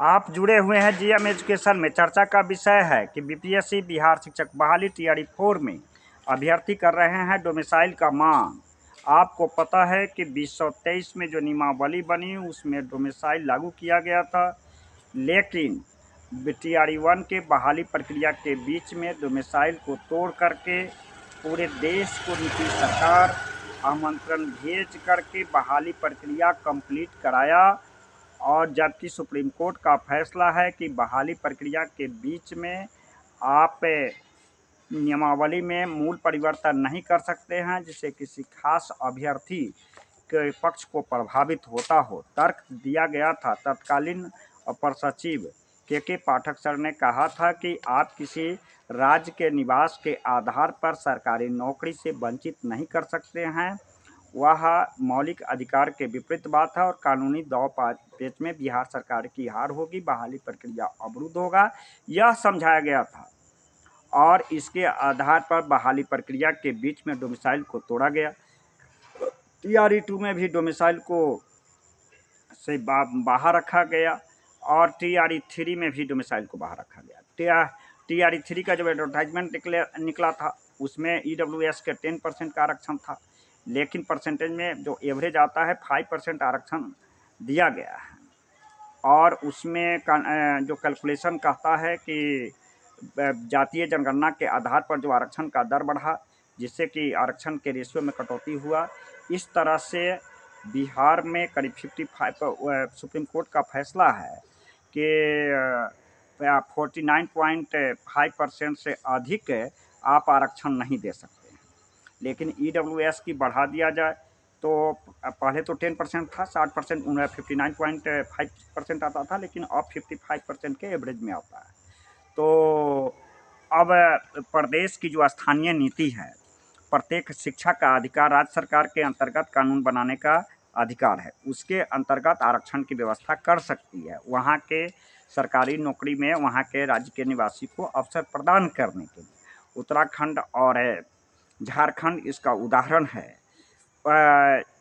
आप जुड़े हुए हैं जीएम एजुकेशन में। चर्चा का विषय है कि बीपीएससी बिहार शिक्षक बहाली टीआरई 4 में अभ्यर्थी कर रहे हैं डोमिसाइल का मांग। आपको पता है कि 2023 में जो नियमावली बनी उसमें डोमिसाइल लागू किया गया था, लेकिन टीआरई 1 के बहाली प्रक्रिया के बीच में डोमिसाइल को तोड़ करके पूरे देश को नीतीश सरकार आमंत्रण भेज करके बहाली प्रक्रिया कंप्लीट कराया। और जबकि सुप्रीम कोर्ट का फैसला है कि बहाली प्रक्रिया के बीच में आप नियमावली में मूल परिवर्तन नहीं कर सकते हैं जिससे किसी खास अभ्यर्थी के पक्ष को प्रभावित होता हो। तर्क दिया गया था। तत्कालीन अपर सचिव के पाठक सर ने कहा था कि आप किसी राज्य के निवास के आधार पर सरकारी नौकरी से वंचित नहीं कर सकते हैं। वह मौलिक अधिकार के विपरीत बात है और कानूनी दाव पेच में बिहार सरकार की हार होगी, बहाली प्रक्रिया अवरुद्ध होगा, यह समझाया गया था। और इसके आधार पर बहाली प्रक्रिया के बीच में डोमिसाइल को तोड़ा गया। टीआरई 2 में भी डोमिसाइल को से बाहर रखा गया और टीआरई 3 में भी डोमिसाइल को बाहर रखा गया। टीआरई 3 का जब एडवर्टाइजमेंट निकला था उसमें ईडब्ल्यूएस के 10% का आरक्षण था, लेकिन परसेंटेज में जो एवरेज आता है 5% आरक्षण दिया गया है। और उसमें जो कैलकुलेशन कहता है कि जातीय जनगणना के आधार पर जो आरक्षण का दर बढ़ा जिससे कि आरक्षण के रेशियो में कटौती हुआ। इस तरह से बिहार में करीब 55 सुप्रीम कोर्ट का फैसला है कि 49.5% से अधिक आप आरक्षण नहीं दे सकते हैं। लेकिन ईडब्ल्यूएस की बढ़ा दिया जाए तो पहले तो 10% था, 60% 59.5% आता था, लेकिन अब 55% के एवरेज में आता है। तो अब प्रदेश की जो स्थानीय नीति है, प्रत्येक शिक्षा का अधिकार राज्य सरकार के अंतर्गत कानून बनाने का अधिकार है, उसके अंतर्गत आरक्षण की व्यवस्था कर सकती है। वहाँ के सरकारी नौकरी में वहाँ के राज्य के निवासी को अवसर प्रदान करने के लिए उत्तराखंड और झारखंड इसका उदाहरण है।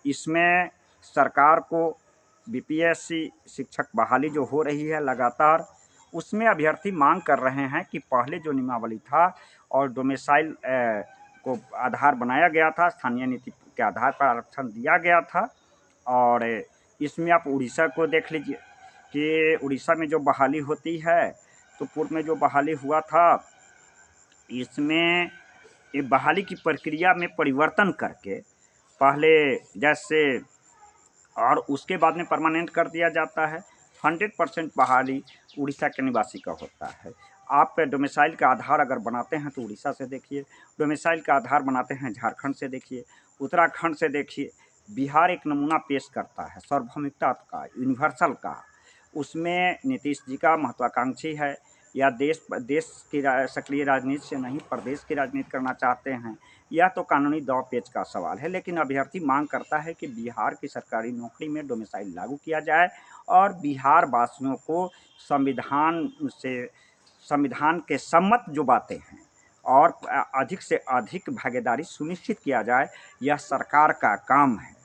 इसमें सरकार को बीपीएससी शिक्षक बहाली जो हो रही है लगातार, उसमें अभ्यर्थी मांग कर रहे हैं कि पहले जो नियमावली था और डोमिसाइल को आधार बनाया गया था, स्थानीय नीति के आधार पर आरक्षण दिया गया था। और इसमें आप उड़ीसा को देख लीजिए कि उड़ीसा में जो बहाली होती है तो पूर्व में जो बहाली हुआ था इसमें ये बहाली की प्रक्रिया में परिवर्तन करके पहले जैसे और उसके बाद में परमानेंट कर दिया जाता है। 100% बहाली उड़ीसा के निवासी का होता है। आप डोमिसाइल का आधार अगर बनाते हैं तो उड़ीसा से देखिए, डोमिसाइल का आधार बनाते हैं झारखंड से देखिए, उत्तराखंड से देखिए। बिहार एक नमूना पेश करता है सार्वभौमिकता का, यूनिवर्सल का। उसमें नीतीश जी का महत्वाकांक्षी है या देश की सक्रिय राजनीति से नहीं प्रदेश की राजनीति करना चाहते हैं, यह तो कानूनी दाव पेच का सवाल है। लेकिन अभ्यर्थी मांग करता है कि बिहार की सरकारी नौकरी में डोमिसाइल लागू किया जाए और बिहार वासियों को संविधान के सम्मत जो बातें हैं और अधिक से अधिक भागीदारी सुनिश्चित किया जाए, यह सरकार का काम है।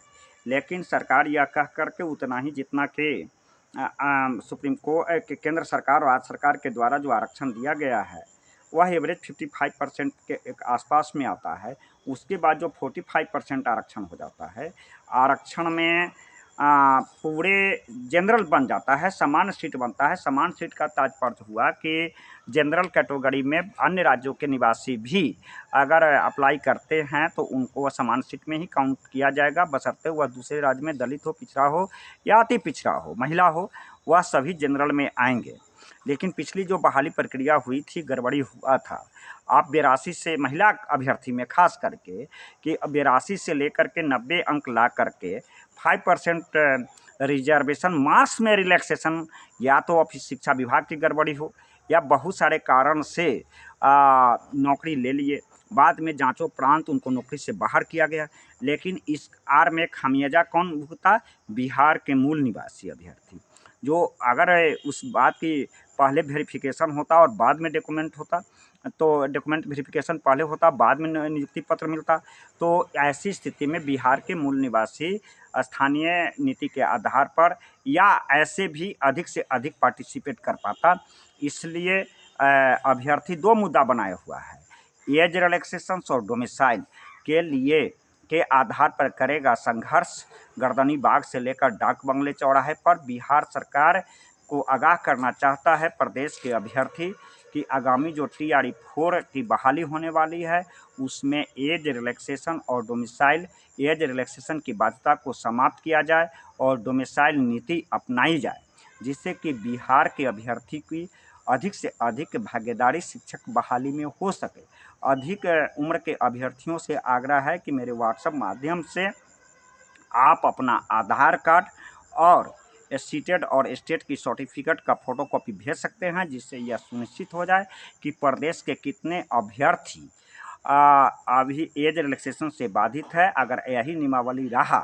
लेकिन सरकार यह कह करके उतना ही जितना कि सुप्रीम कोर्ट केंद्र सरकार और राज्य सरकार के द्वारा जो आरक्षण दिया गया है वह एवरेज 55% के एक आसपास में आता है। उसके बाद जो 45% आरक्षण हो जाता है, आरक्षण में पूरे जनरल बन जाता है, समान सीट बनता है। समान सीट का तात्पर्य हुआ कि जनरल कैटेगरी में अन्य राज्यों के निवासी भी अगर अप्लाई करते हैं तो उनको वह समान सीट में ही काउंट किया जाएगा, बशर्ते वह दूसरे राज्य में दलित हो, पिछड़ा हो या अति पिछड़ा हो, महिला हो, वह सभी जनरल में आएंगे। लेकिन पिछली जो बहाली प्रक्रिया हुई थी, गड़बड़ी हुआ था। आप 82 से महिला अभ्यर्थी में खास करके कि 82 से लेकर के 90 अंक ला करके 5% रिजर्वेशन मार्क्स में रिलैक्सेशन, या तो ऑफिस शिक्षा विभाग की गड़बड़ी हो या बहुत सारे कारण से नौकरी ले लिए, बाद में जांचोपरांत उनको नौकरी से बाहर किया गया। लेकिन इस आर में खामियाजा कौन भुगता? बिहार के मूल निवासी अभ्यर्थी, जो अगर उस बात की पहले वेरिफिकेशन होता और बाद में डॉक्यूमेंट होता तो डॉक्यूमेंट वेरिफिकेशन पहले होता, बाद में नियुक्ति पत्र मिलता। तो ऐसी स्थिति में बिहार के मूल निवासी स्थानीय नीति के आधार पर या ऐसे भी अधिक से अधिक पार्टिसिपेट कर पाता। इसलिए अभ्यर्थी दो मुद्दा बनाए हुआ है, एज रिलैक्सेशन और डोमिसाइल के लिए के आधार पर करेगा संघर्ष। गर्दनी बाग से लेकर डाक बंगले चौराहे पर बिहार सरकार को आगाह करना चाहता है प्रदेश के अभ्यर्थी कि आगामी जो TRE 4 की बहाली होने वाली है उसमें एज रिलैक्सेशन और डोमिसाइल एज रिलैक्सेशन की बाध्यता को समाप्त किया जाए और डोमिसाइल नीति अपनाई जाए, जिससे कि बिहार के अभ्यर्थी की अधिक से अधिक भागीदारी शिक्षक बहाली में हो सके। अधिक उम्र के अभ्यर्थियों से आग्रह है कि मेरे व्हाट्सएप माध्यम से आप अपना आधार कार्ड और सीटेड और स्टेट की सर्टिफिकेट का फोटोकॉपी भेज सकते हैं, जिससे यह सुनिश्चित हो जाए कि प्रदेश के कितने अभ्यर्थी अभी एज रिलैक्सेशन से बाधित है। अगर यही नियमावली रहा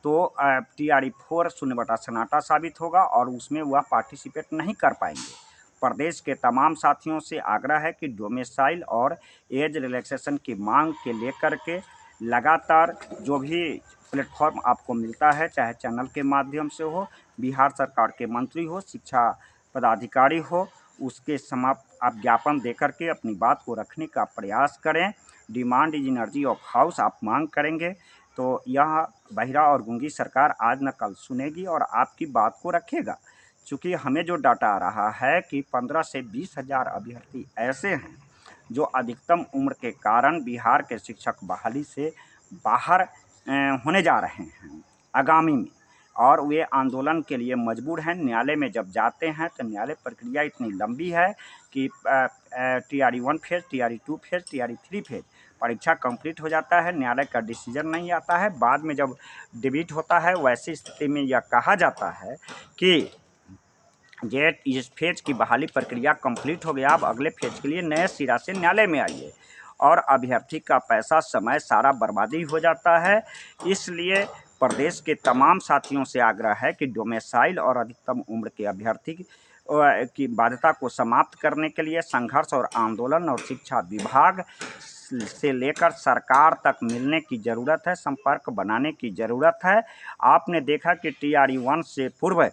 तो TRE 4 शून्य बटा सन्नाटा साबित होगा और उसमें वह पार्टिसिपेट नहीं कर पाएंगे। प्रदेश के तमाम साथियों से आग्रह है कि डोमिसाइल और एज रिलैक्सेशन की मांग के लेकर के लगातार जो भी प्लेटफॉर्म आपको मिलता है, चाहे चैनल के माध्यम से हो, बिहार सरकार के मंत्री हो, शिक्षा पदाधिकारी हो, उसके समाप्त आप ज्ञापन देकर के अपनी बात को रखने का प्रयास करें। Demand is energy of house आप मांग करेंगे तो यह बहिरा और गूंगी सरकार आज न कल सुनेगी और आपकी बात को रखेगा। चूँकि हमें जो डाटा आ रहा है कि 15 से 20 हज़ार अभ्यर्थी ऐसे हैं जो अधिकतम उम्र के कारण बिहार के शिक्षक बहाली से बाहर होने जा रहे हैं आगामी में, और वे आंदोलन के लिए मजबूर हैं। न्यायालय में जब जाते हैं तो न्यायालय प्रक्रिया इतनी लंबी है कि TRE 1 phase, TRE 2 phase, TRE 3 phase परीक्षा कंप्लीट हो जाता है, न्यायालय का डिसीजन नहीं आता है। बाद में जब डिबेट होता है वैसी स्थिति में यह कहा जाता है कि इस फेज की बहाली प्रक्रिया कंप्लीट हो गया, अब अगले फेज के लिए नए सिरा से न्यायालय में आइए, और अभ्यर्थी का पैसा समय सारा बर्बादी हो जाता है। इसलिए प्रदेश के तमाम साथियों से आग्रह है कि डोमिसाइल और अधिकतम उम्र के अभ्यर्थी की बाध्यता को समाप्त करने के लिए संघर्ष और आंदोलन और शिक्षा विभाग से लेकर सरकार तक मिलने की ज़रूरत है, संपर्क बनाने की ज़रूरत है। आपने देखा कि TRE 1 से पूर्व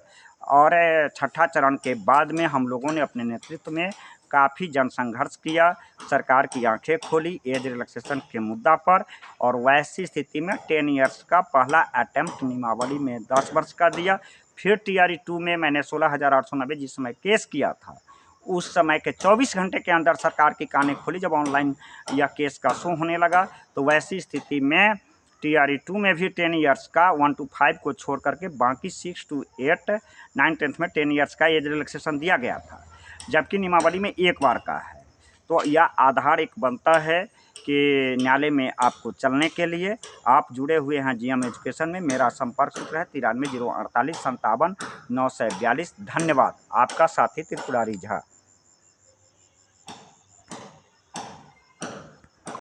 और छठा चरण के बाद में हम लोगों ने अपने नेतृत्व में काफ़ी जनसंघर्ष किया, सरकार की आंखें खोली एज रिलैक्सेशन के मुद्दा पर, और वैसी स्थिति में 10 ईयर्स का पहला अटेम्प्ट नियमावली में 10 वर्ष का दिया। फिर TRE 2 में मैंने 16,890 जिस समय केस किया था उस समय के 24 घंटे के अंदर सरकार की कानें खोली जब ऑनलाइन यह केस का शो होने लगा। तो वैसी स्थिति में TRE 2 में भी 10 ईयर्स का 1 to 5 को छोड़ करके बाकी 6 to 8 9 10th में 10 ईयर्स का एज रिलैक्सेशन दिया गया था, जबकि नियमावली में एक बार का है। तो यह आधार एक बनता है कि न्यायालय में आपको चलने के लिए। आप जुड़े हुए हैं GM एजुकेशन में। मेरा संपर्क सूत्र है 93 048 57 942। धन्यवाद। आपका साथी त्रिपुरारी झा।